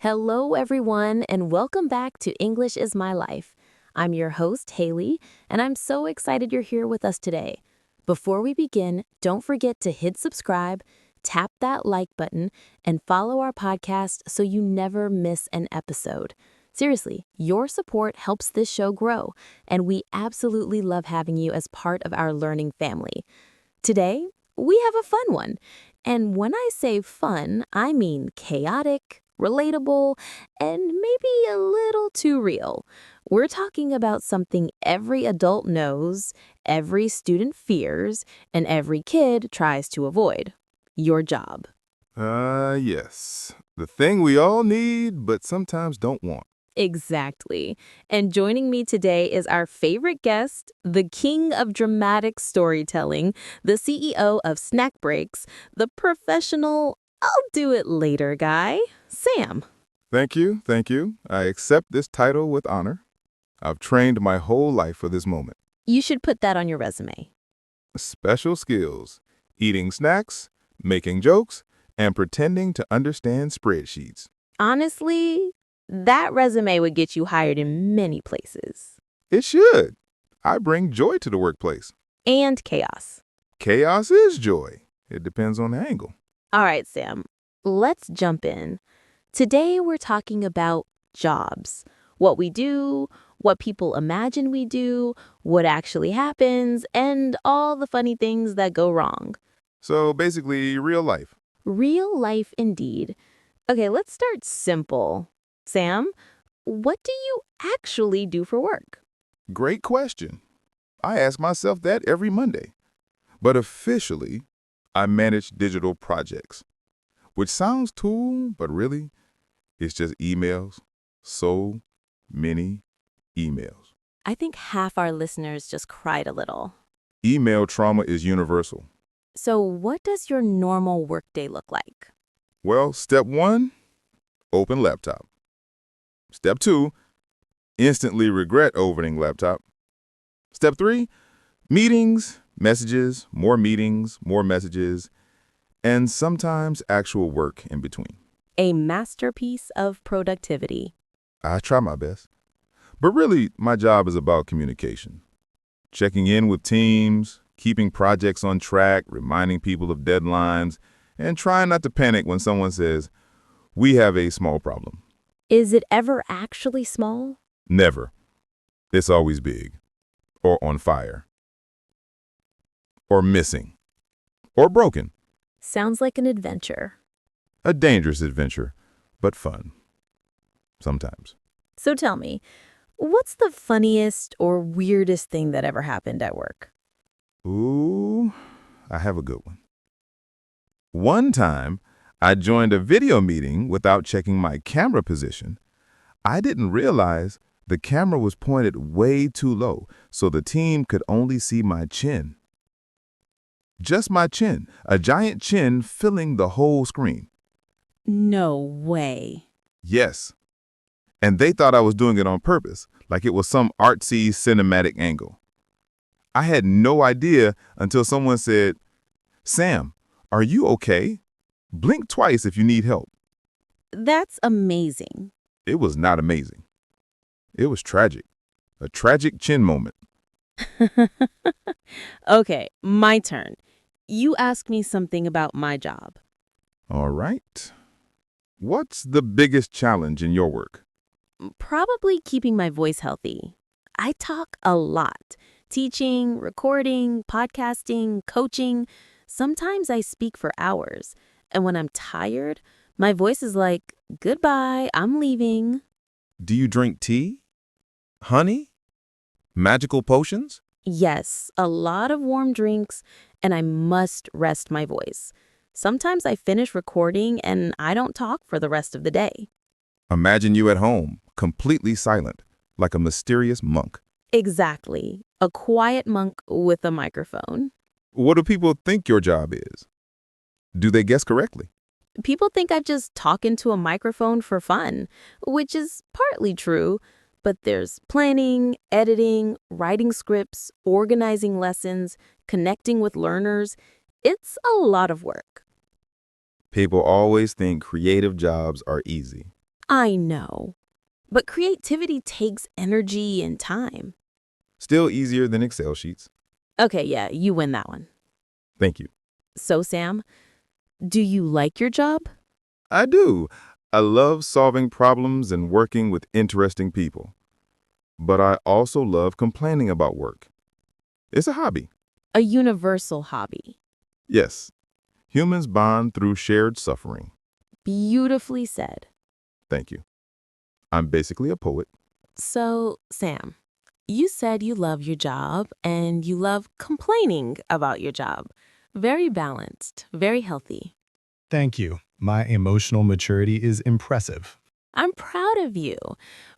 Hello, everyone, and welcome back to English is My Life. I'm your host, Haley, and I'm so excited you're here with us today. Before we begin, don't forget to hit subscribe, tap that like button, and follow our podcast so you never miss an episode. Seriously, your support helps this show grow, and we absolutely love having you as part of our learning family. Today, we have a fun one. And when I say fun, I mean chaotic, relatable, and maybe a little too real. We're talking about something every adult knows, every student fears, and every kid tries to avoid: your job. Yes. The thing we all need, but sometimes don't want. Exactly. And joining me today is our favorite guest, the king of dramatic storytelling, the CEO of Snack Breaks, the professional, I'll do it later guy, Sam. Thank you, thank you. I accept this title with honor. I've trained my whole life for this moment. You should put that on your resume. Special skills: eating snacks, making jokes, and pretending to understand spreadsheets. Honestly, that resume would get you hired in many places. It should. I bring joy to the workplace. And chaos. Chaos is joy. It depends on the angle. All right, Sam, let's jump in. Today we're talking about jobs. What we do, what people imagine we do, what actually happens, and all the funny things that go wrong. So basically, real life. Real life indeed. Okay, let's start simple. Sam, what do you actually do for work? Great question. I ask myself that every Monday. But officially, I manage digital projects, which sounds cool, but really, it's just emails. So many emails. I think half our listeners just cried a little. Email trauma is universal. So what does your normal workday look like? Well, step 1, open laptop. Step 2, instantly regret opening laptop. Step 3, meetings, messages, more messages, and sometimes actual work in between. A masterpiece of productivity. I try my best. But really, my job is about communication. Checking in with teams, keeping projects on track, reminding people of deadlines, and trying not to panic when someone says, "We have a small problem." Is it ever actually small? Never. It's always big, or on fire, or missing, or broken. Sounds like an adventure. A dangerous adventure, but fun. Sometimes. So tell me, what's the funniest or weirdest thing that ever happened at work? Ooh, I have a good one. One time, I joined a video meeting without checking my camera position. I didn't realize the camera was pointed way too low, so the team could only see my chin. Just my chin, a giant chin filling the whole screen. No way. Yes. And they thought I was doing it on purpose, like it was some artsy cinematic angle. I had no idea until someone said, "Sam, are you okay? Blink twice if you need help." That's amazing. It was not amazing. It was tragic. A tragic chin moment. Okay, my turn. You ask me something about my job. All right. What's the biggest challenge in your work? Probably keeping my voice healthy. I talk a lot. Teaching, recording, podcasting, coaching. Sometimes I speak for hours. And when I'm tired, my voice is like, "Goodbye, I'm leaving." Do you drink tea? Honey? Magical potions? Yes, a lot of warm drinks, and I must rest my voice. Sometimes I finish recording and I don't talk for the rest of the day. Imagine you at home, completely silent, like a mysterious monk. Exactly. A quiet monk with a microphone. What do people think your job is? Do they guess correctly? People think I just talk into a microphone for fun, which is partly true, but there's planning, editing, writing scripts, organizing lessons, connecting with learners. It's a lot of work. People always think creative jobs are easy. I know. But creativity takes energy and time. Still easier than Excel sheets. Okay, yeah, you win that one. Thank you. So, Sam, do you like your job? I do. I love solving problems and working with interesting people. But I also love complaining about work. It's a hobby. A universal hobby. Yes. Humans bond through shared suffering. Beautifully said. Thank you. I'm basically a poet. So, Sam, you said you love your job and you love complaining about your job. Very balanced, very healthy. Thank you. My emotional maturity is impressive. I'm proud of you.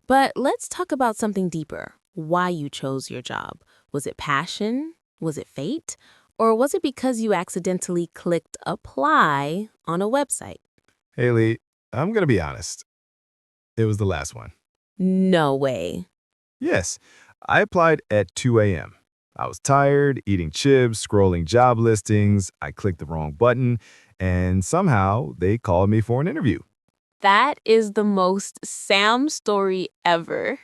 But let's talk about something deeper. Why you chose your job. Was it passion? Was it fate? Or was it because you accidentally clicked apply on a website? Haley, I'm going to be honest. It was the last one. No way. Yes, I applied at 2 a.m. I was tired, eating chips, scrolling job listings. I clicked the wrong button, and somehow they called me for an interview. That is the most Sam story ever.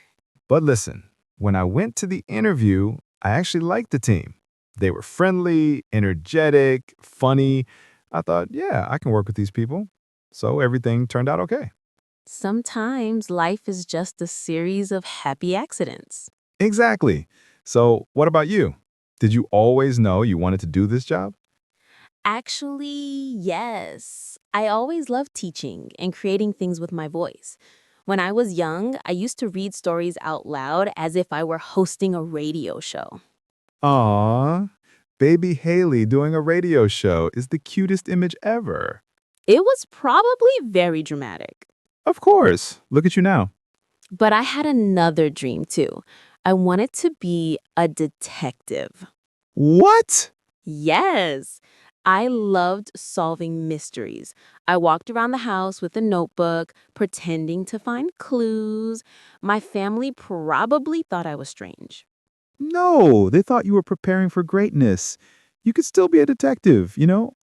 But listen, when I went to the interview, I actually liked the team. They were friendly, energetic, funny. I thought, yeah, I can work with these people. So everything turned out okay. Sometimes life is just a series of happy accidents. Exactly. So what about you? Did you always know you wanted to do this job? Actually, yes. I always loved teaching and creating things with my voice. When I was young, I used to read stories out loud as if I were hosting a radio show. Aw, baby Haley doing a radio show is the cutest image ever. It was probably very dramatic. Of course. Look at you now. But I had another dream too. I wanted to be a detective. What? Yes, I loved solving mysteries. I walked around the house with a notebook, pretending to find clues. My family probably thought I was strange. No, they thought you were preparing for greatness. You could still be a detective,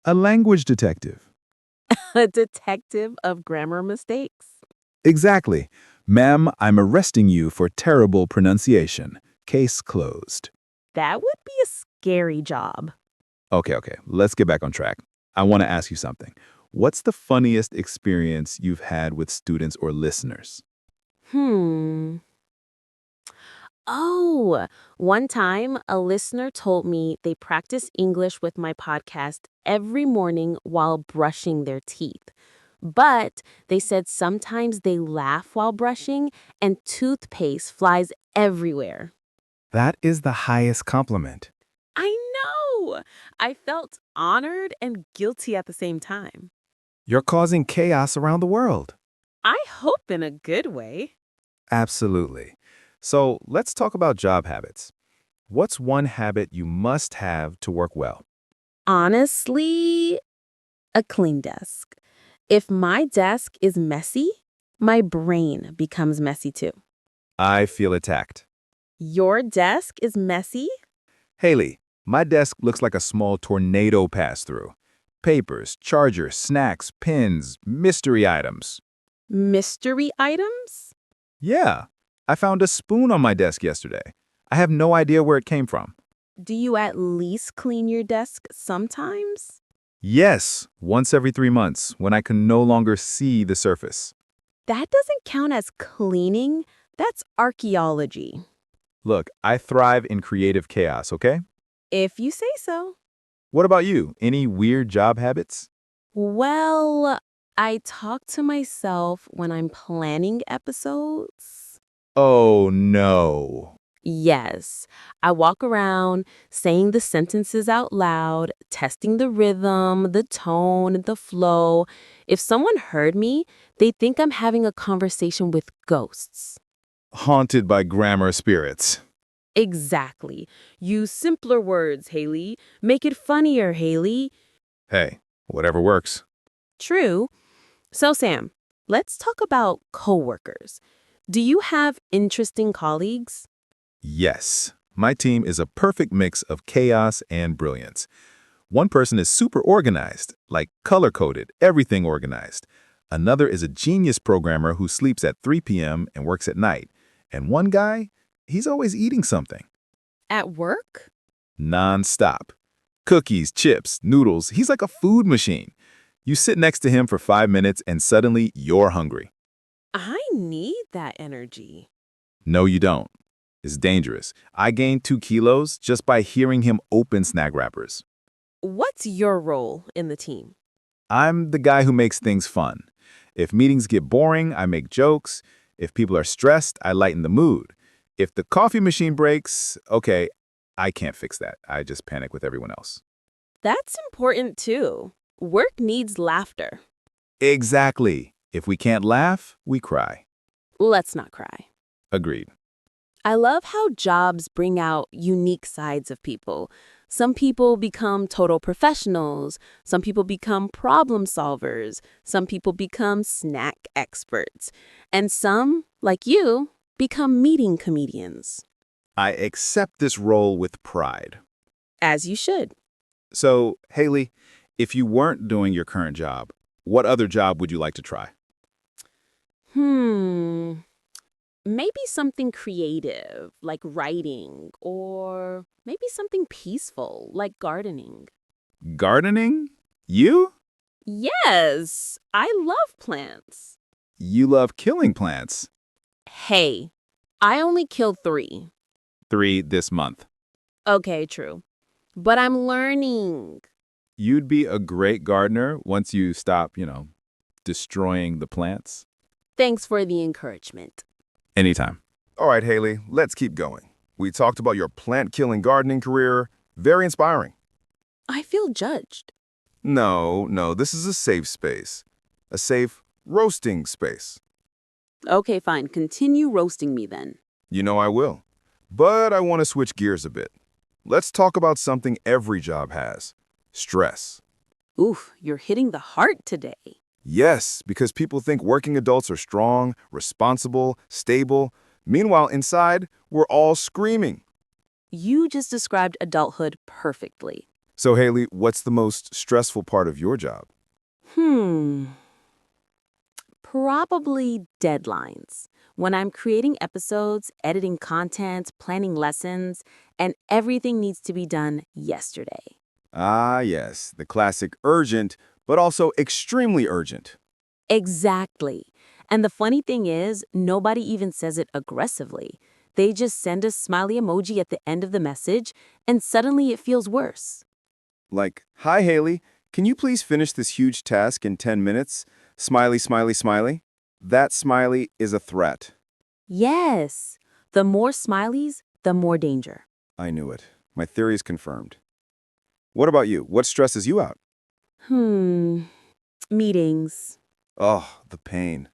a language detective. A detective of grammar mistakes. Exactly. Ma'am, I'm arresting you for terrible pronunciation. Case closed. That would be a scary job. Okay, let's get back on track. I want to ask you something. What's the funniest experience you've had with students or listeners? Oh, one time a listener told me they practice English with my podcast every morning while brushing their teeth. But they said sometimes they laugh while brushing and toothpaste flies everywhere. That is the highest compliment. I know! I felt honored and guilty at the same time. You're causing chaos around the world. I hope in a good way. Absolutely. So let's talk about job habits. What's one habit you must have to work well? Honestly, a clean desk. If my desk is messy, my brain becomes messy too. I feel attacked. Your desk is messy? Haley, my desk looks like a small tornado passed through. Papers, chargers, snacks, pens, mystery items. Mystery items? Yeah, I found a spoon on my desk yesterday. I have no idea where it came from. Do you at least clean your desk sometimes? Yes, once every 3 months, when I can no longer see the surface. That doesn't count as cleaning. That's archaeology. Look, I thrive in creative chaos, okay? If you say so. What about you? Any weird job habits? Well, I talk to myself when I'm planning episodes. Oh, no. Yes, I walk around saying the sentences out loud, testing the rhythm, the tone, the flow. If someone heard me, they'd think I'm having a conversation with ghosts. Haunted by grammar spirits. Exactly. Use simpler words, Haley. Make it funnier, Haley. Hey, whatever works. True. So, Sam, let's talk about coworkers. Do you have interesting colleagues? Yes, my team is a perfect mix of chaos and brilliance. One person is super organized, like color-coded, everything organized. Another is a genius programmer who sleeps at 3 p.m. and works at night. And one guy, he's always eating something. At work? Non-stop. Cookies, chips, noodles, he's like a food machine. You sit next to him for 5 minutes and suddenly you're hungry. I need that energy. No, you don't. It's dangerous. I gained 2 kilos just by hearing him open snack wrappers. What's your role in the team? I'm the guy who makes things fun. If meetings get boring, I make jokes. If people are stressed, I lighten the mood. If the coffee machine breaks, okay, I can't fix that. I just panic with everyone else. That's important too. Work needs laughter. Exactly. If we can't laugh, we cry. Let's not cry. Agreed. I love how jobs bring out unique sides of people. Some people become total professionals. Some people become problem solvers. Some people become snack experts. And some, like you, become meeting comedians. I accept this role with pride. As you should. So, Haley, if you weren't doing your current job, what other job would you like to try? Maybe something creative, like writing, or maybe something peaceful, like gardening. Gardening? You? Yes, I love plants. You love killing plants. Hey, I only killed 3. 3 this month. Okay, true. But I'm learning. You'd be a great gardener once you stop, destroying the plants. Thanks for the encouragement. Anytime. All right, Haley, let's keep going. We talked about your plant-killing gardening career. Very inspiring. I feel judged. No, this is a safe space. A safe roasting space. Okay, fine. Continue roasting me then. You know I will. But I want to switch gears a bit. Let's talk about something every job has. Stress. Oof, you're hitting the heart today. Yes, because people think working adults are strong, responsible, stable. Meanwhile, inside, we're all screaming. You just described adulthood perfectly. So, Haley, what's the most stressful part of your job? Probably deadlines. When I'm creating episodes, editing content, planning lessons, and everything needs to be done yesterday. Ah, yes, the classic urgent, but also extremely urgent. Exactly. And the funny thing is, nobody even says it aggressively. They just send a smiley emoji at the end of the message, and suddenly it feels worse. Like, hi, Haley, can you please finish this huge task in 10 minutes? Smiley, smiley, smiley. That smiley is a threat. Yes. The more smileys, the more danger. I knew it. My theory is confirmed. What about you? What stresses you out? Meetings. Oh, the pain.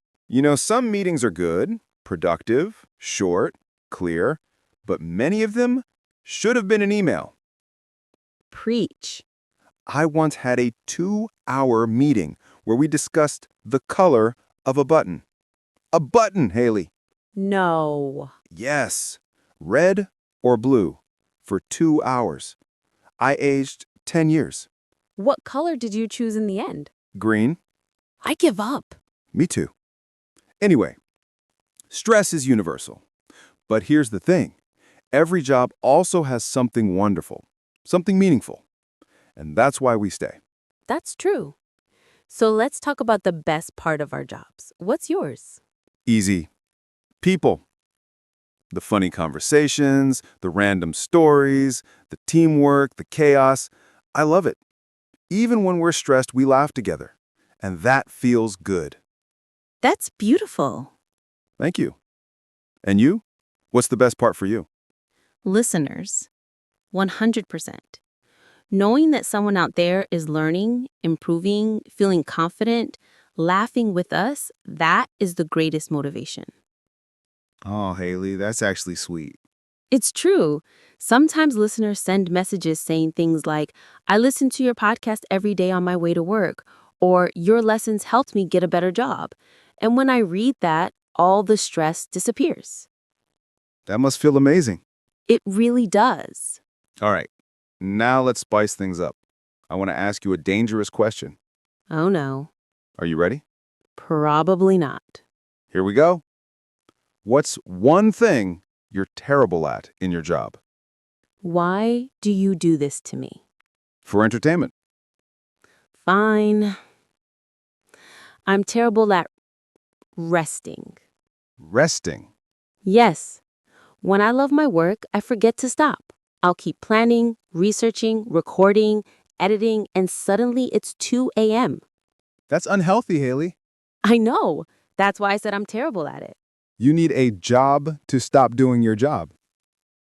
Some meetings are good, productive, short, clear, but many of them should have been an email. Preach. I once had a 2-hour meeting where we discussed the color of a button. A button, Haley. No. Yes, red or blue, for 2 hours. I aged 10 years. What color did you choose in the end? Green. I give up. Me too. Anyway, stress is universal. But here's the thing. Every job also has something wonderful, something meaningful. And that's why we stay. That's true. So let's talk about the best part of our jobs. What's yours? Easy. People. The funny conversations, the random stories, the teamwork, the chaos. I love it. Even when we're stressed, we laugh together. And that feels good. That's beautiful. Thank you. And you? What's the best part for you? Listeners, 100%. Knowing that someone out there is learning, improving, feeling confident, laughing with us, that is the greatest motivation. Oh, Haley, that's actually sweet. It's true. Sometimes listeners send messages saying things like, I listen to your podcast every day on my way to work, or your lessons helped me get a better job. And when I read that, all the stress disappears. That must feel amazing. It really does. All right, now let's spice things up. I want to ask you a dangerous question. Oh no. Are you ready? Probably not. Here we go. What's one thing you're terrible at in your job? Why do you do this to me? For entertainment. Fine. I'm terrible at resting. Resting. Yes. When I love my work, I forget to stop. I'll keep planning, researching, recording, editing, and suddenly it's 2 a.m. That's unhealthy, Haley. I know. That's why I said I'm terrible at it. You need a job to stop doing your job.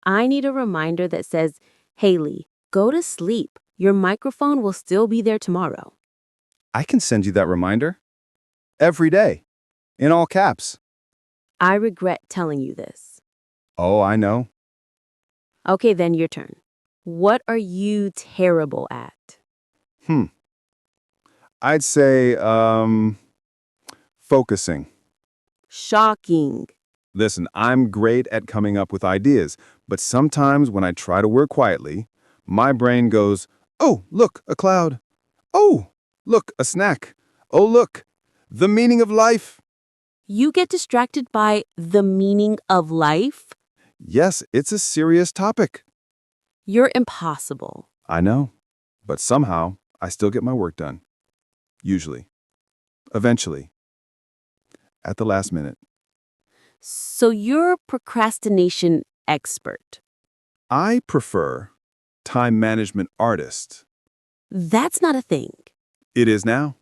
I need a reminder that says, Haley, go to sleep. Your microphone will still be there tomorrow. I can send you that reminder. Every day. In all caps. I regret telling you this. Oh, I know. Okay, then your turn. What are you terrible at? I'd say, focusing. Shocking. Listen, I'm great at coming up with ideas, but sometimes when I try to work quietly, my brain goes, oh, look, a cloud. Oh, look, a snack. Oh, look, the meaning of life. You get distracted by the meaning of life? Yes, it's a serious topic. You're impossible. I know, but somehow I still get my work done. Usually. Eventually. At the last minute. So you're a procrastination expert. I prefer time management artist. That's not a thing. It is now.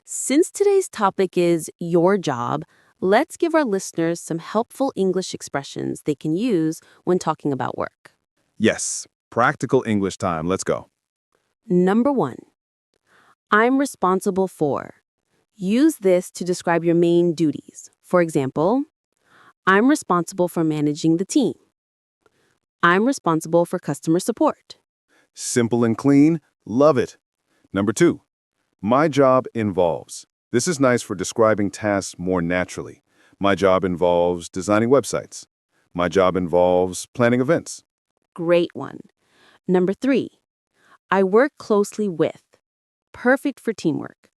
Since today's topic is your job, let's give our listeners some helpful English expressions they can use when talking about work. Yes, practical English time. Let's go. Number 1, I'm responsible for. Use this to describe your main duties. For example, I'm responsible for managing the team. I'm responsible for customer support. Simple and clean. Love it. Number 2, my job involves. This is nice for describing tasks more naturally. My job involves designing websites. My job involves planning events. Great one. Number 3, I work closely with. Perfect for teamwork.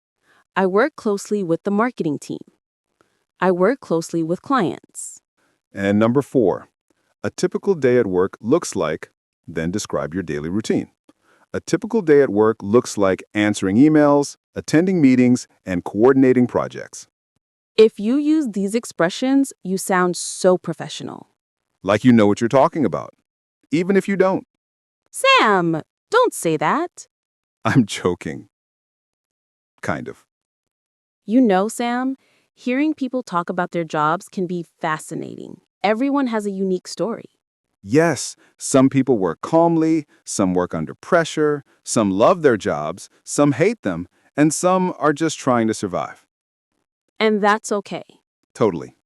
I work closely with the marketing team. I work closely with clients. And number 4, a typical day at work looks like, then describe your daily routine. A typical day at work looks like answering emails, attending meetings, and coordinating projects. If you use these expressions, you sound so professional. Like you know what you're talking about, even if you don't. Sam, don't say that. I'm joking. Kind of. You know, Sam, hearing people talk about their jobs can be fascinating. Everyone has a unique story. Yes, some people work calmly, some work under pressure, some love their jobs, some hate them, and some are just trying to survive. And that's okay. Totally.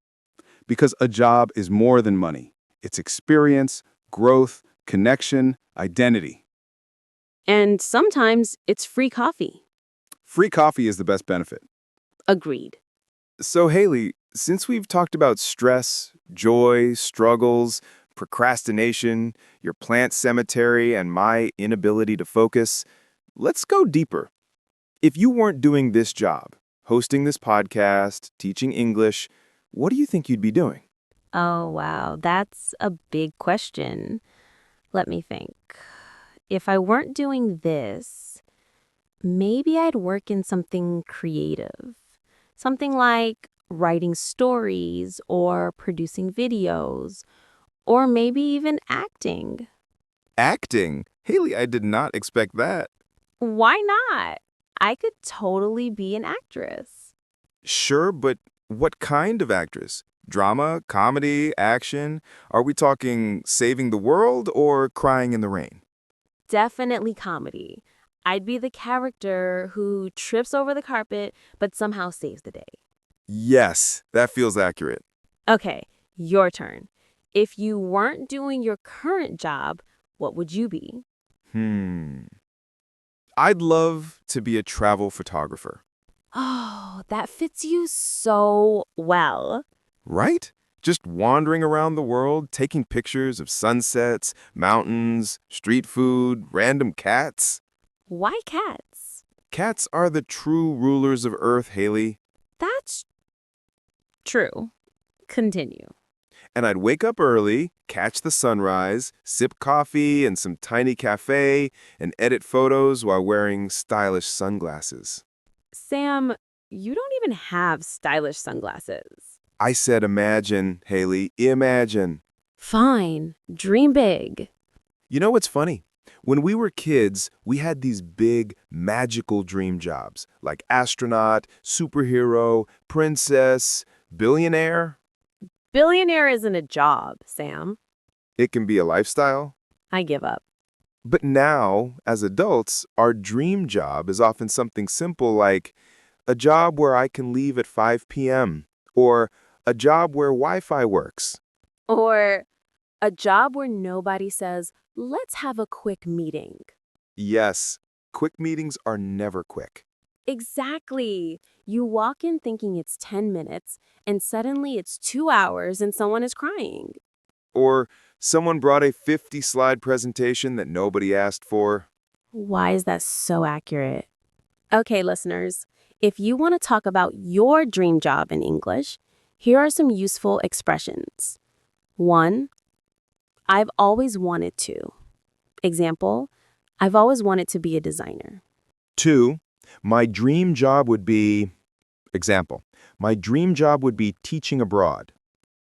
Because a job is more than money. It's experience, growth, connection, identity. And sometimes it's free coffee. Free coffee is the best benefit. Agreed. So, Haley, since we've talked about stress, joy, struggles, procrastination, your plant cemetery, and my inability to focus, let's go deeper. If you weren't doing this job, hosting this podcast, teaching English, what do you think you'd be doing? Oh, wow. That's a big question. Let me think. If I weren't doing this, maybe I'd work in something creative. Something like writing stories or producing videos, or maybe even acting. Acting? Haley, I did not expect that. Why not? I could totally be an actress. Sure, but what kind of actress? Drama, comedy, action? Are we talking saving the world or crying in the rain? Definitely comedy. I'd be the character who trips over the carpet but somehow saves the day. Yes, that feels accurate. Okay, your turn. If you weren't doing your current job, what would you be? I'd love to be a travel photographer. Oh, that fits you so well. Right? Just wandering around the world, taking pictures of sunsets, mountains, street food, random cats. Why cats? Cats are the true rulers of Earth, Haley. True. Continue. And I'd wake up early, catch the sunrise, sip coffee in some tiny cafe, and edit photos while wearing stylish sunglasses. Sam, you don't even have stylish sunglasses. I said imagine, Haley, imagine. Fine. Dream big. You know what's funny? When we were kids, we had these big, magical dream jobs, like astronaut, superhero, princess, billionaire. Billionaire isn't a job, Sam. It can be a lifestyle. I give up. But now, as adults, our dream job is often something simple like a job where I can leave at 5 p.m. or a job where Wi-Fi works. Or a job where nobody says, let's have a quick meeting. Yes, quick meetings are never quick. Exactly. You walk in thinking it's 10 minutes, and suddenly it's 2 hours and someone is crying. Or someone brought a 50-slide presentation that nobody asked for. Why is that so accurate? Okay, listeners, if you want to talk about your dream job in English, here are some useful expressions. 1. I've always wanted to. Example, I've always wanted to be a designer. 2. My dream job would be... Example, my dream job would be teaching abroad.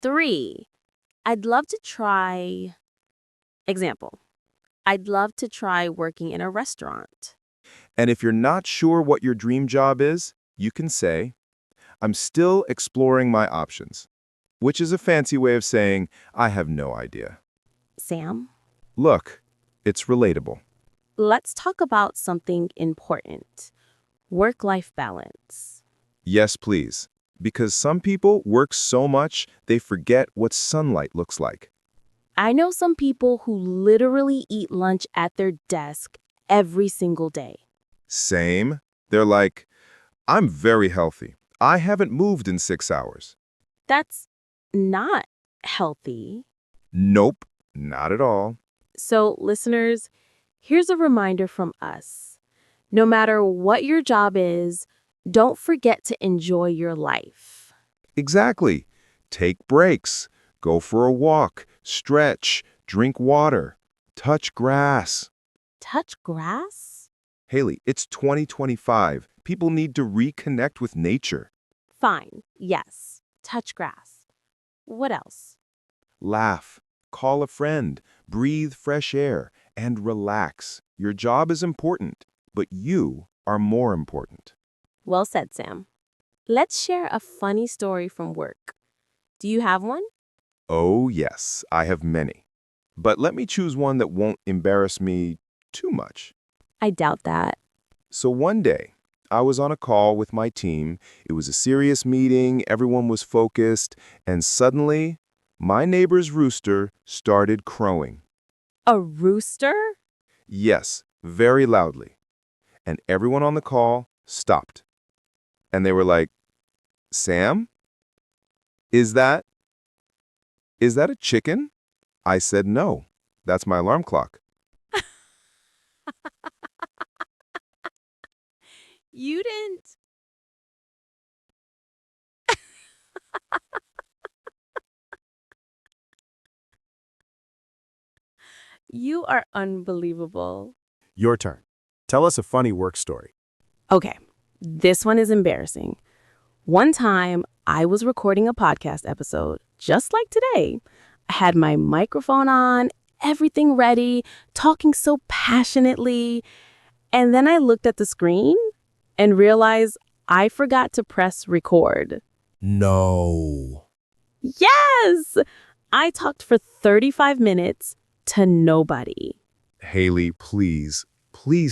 3. I'd love to try... Example, I'd love to try working in a restaurant. And if you're not sure what your dream job is, you can say, I'm still exploring my options, which is a fancy way of saying, I have no idea. Sam, Look, it's relatable. let's talk about something important. Work-life balance. Yes, please. Because some people work so much, they forget what sunlight looks like. I know some people who literally eat lunch at their desk every single day. Same. They're like, I'm very healthy. I haven't moved in 6 hours. That's not healthy. Nope, not at all. So, listeners, here's a reminder from us. No matter what your job is, don't forget to enjoy your life. Exactly. Take breaks. Go for a walk. Stretch. Drink water. Touch grass. Touch grass? Haley, it's 2025. People need to reconnect with nature. Fine, yes. Touch grass. What else? Laugh. Call a friend. Breathe fresh air. And relax. Your job is important, but you are more important. Well said, Sam. Let's share a funny story from work. Do you have one? Oh, yes, I have many. But let me choose one that won't embarrass me too much. I doubt that. So one day, I was on a call with my team. It was a serious meeting, everyone was focused, and suddenly, my neighbor's rooster started crowing. A rooster? Yes, very loudly. And everyone on the call stopped. And they were like, Sam? Is that a chicken? I said, no, that's my alarm clock. You didn't. You are unbelievable. Your turn. Tell us a funny work story. Okay, this one is embarrassing. One time, I was recording a podcast episode, just like today. I had my microphone on, everything ready, talking so passionately. And then I looked at the screen and realized I forgot to press record. No. Yes! I talked for 35 minutes to nobody. Haley, please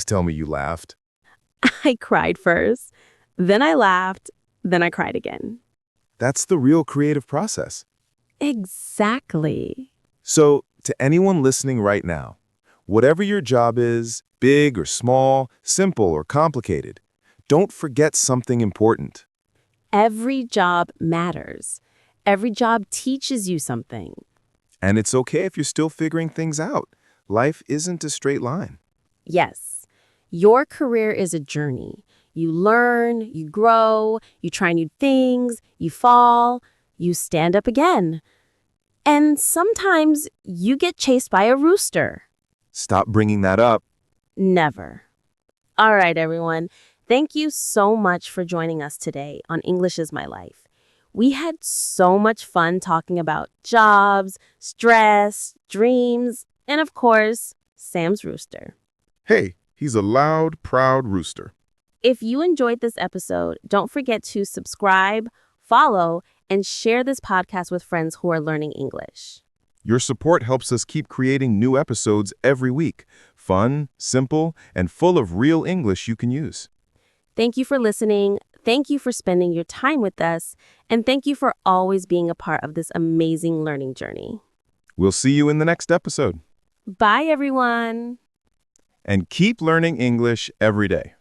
tell me you laughed. I cried first, then I laughed, then I cried again. That's the real creative process. Exactly. So, to anyone listening right now, whatever your job is, big or small, simple or complicated, don't forget something important. Every job matters. Every job teaches you something. And it's okay if you're still figuring things out. Life isn't a straight line. Yes, your career is a journey. You learn, you grow, you try new things, you fall. You stand up again. And sometimes you get chased by a rooster. Stop bringing that up. Never. All right, everyone. Thank you so much for joining us today on English is My Life. We had so much fun talking about jobs, stress, dreams, and of course, Sam's rooster. Hey, he's a loud, proud rooster. If you enjoyed this episode, don't forget to subscribe, follow, and share this podcast with friends who are learning English. Your support helps us keep creating new episodes every week. Fun, simple, and full of real English you can use. Thank you for listening. Thank you for spending your time with us. And thank you for always being a part of this amazing learning journey. We'll see you in the next episode. Bye, everyone. And keep learning English every day.